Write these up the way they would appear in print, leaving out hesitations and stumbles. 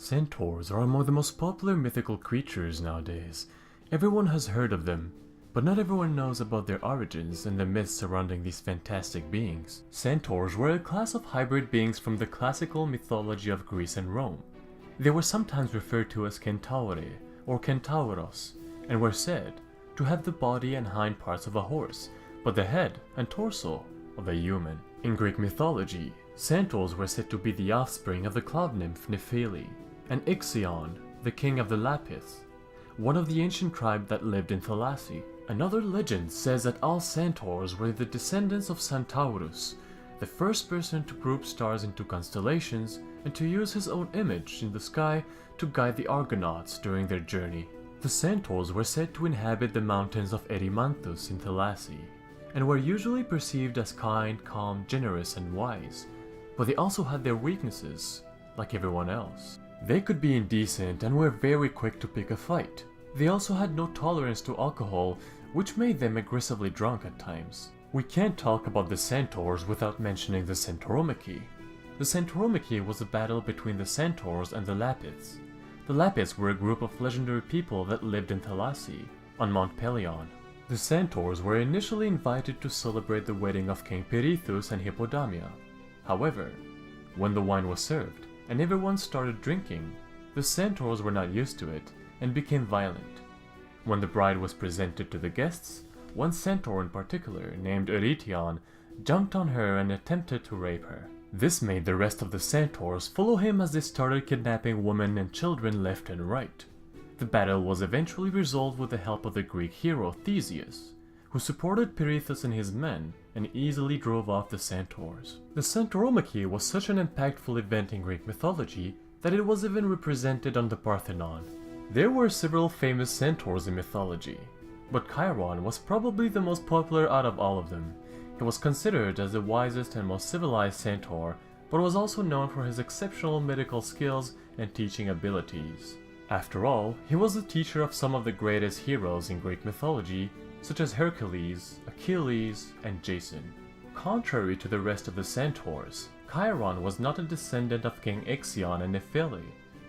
Centaurs are among the most popular mythical creatures nowadays. Everyone has heard of them, but not everyone knows about their origins and the myths surrounding these fantastic beings. Centaurs were a class of hybrid beings from the classical mythology of Greece and Rome. They were sometimes referred to as Centauri or Centauros, and were said to have the body and hind parts of a horse, but the head and torso of a human. In Greek mythology, Centaurs were said to be the offspring of the cloud nymph Nephele, and Ixion, the king of the Lapiths, one of the ancient tribe that lived in Thalassi. Another legend says that all Centaurs were the descendants of Centaurus, the first person to group stars into constellations and to use his own image in the sky to guide the Argonauts during their journey. The Centaurs were said to inhabit the mountains of Erymanthus in Thalassi, and were usually perceived as kind, calm, generous, and wise, but they also had their weaknesses, like everyone else. They could be indecent and were very quick to pick a fight. They also had no tolerance to alcohol, which made them aggressively drunk at times. We can't talk about the Centaurs without mentioning the Centauromachy. The Centauromachy was a battle between the Centaurs and the Lapiths. The Lapiths were a group of legendary people that lived in Thalassi, on Mount Pelion. The Centaurs were initially invited to celebrate the wedding of King Pirithous and Hippodamia. However, when the wine was served, and everyone started drinking, the Centaurs were not used to it and became violent. When the bride was presented to the guests, one Centaur in particular, named Eurytion, jumped on her and attempted to rape her. This made the rest of the Centaurs follow him as they started kidnapping women and children left and right. The battle was eventually resolved with the help of the Greek hero Theseus, who supported Pirithous and his men and easily drove off the Centaurs. The Centauromachy was such an impactful event in Greek mythology that it was even represented on the Parthenon. There were several famous centaurs in mythology, but Chiron was probably the most popular out of all of them. He was considered as the wisest and most civilized centaur, but was also known for his exceptional medical skills and teaching abilities. After all, he was the teacher of some of the greatest heroes in Greek mythology, such as Hercules, Achilles, and Jason. Contrary to the rest of the centaurs, Chiron was not a descendant of King Ixion and Nephele.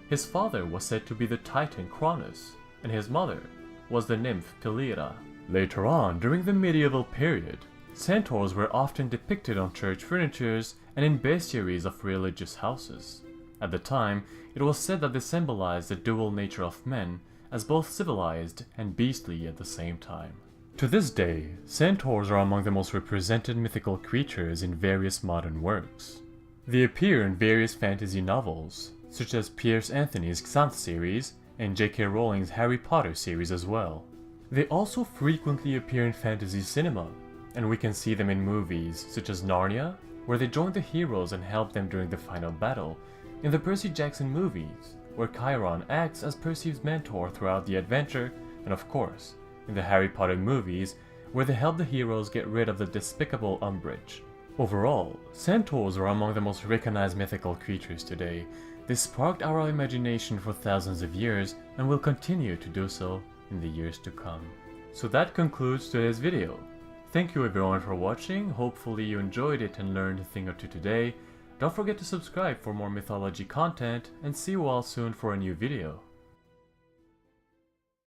His father was said to be the Titan Cronus, and his mother was the nymph Peleira. Later on, during the medieval period, centaurs were often depicted on church furnitures and in bestiaries of religious houses. At the time, it was said that they symbolized the dual nature of men, as both civilized and beastly at the same time. To this day, centaurs are among the most represented mythical creatures in various modern works. They appear in various fantasy novels, such as Piers Anthony's Xanth series and J.K. Rowling's Harry Potter series as well. They also frequently appear in fantasy cinema, and we can see them in movies such as Narnia, where they join the heroes and help them during the final battle, in the Percy Jackson movies, where Chiron acts as Percy's mentor throughout the adventure, and of course, in the Harry Potter movies, where they help the heroes get rid of the despicable Umbridge. Overall, centaurs are among the most recognized mythical creatures today. They sparked our imagination for thousands of years and will continue to do so in the years to come. So that concludes today's video. Thank you everyone for watching. Hopefully you enjoyed it and learned a thing or two today. Don't forget to subscribe for more mythology content, and see you all soon for a new video.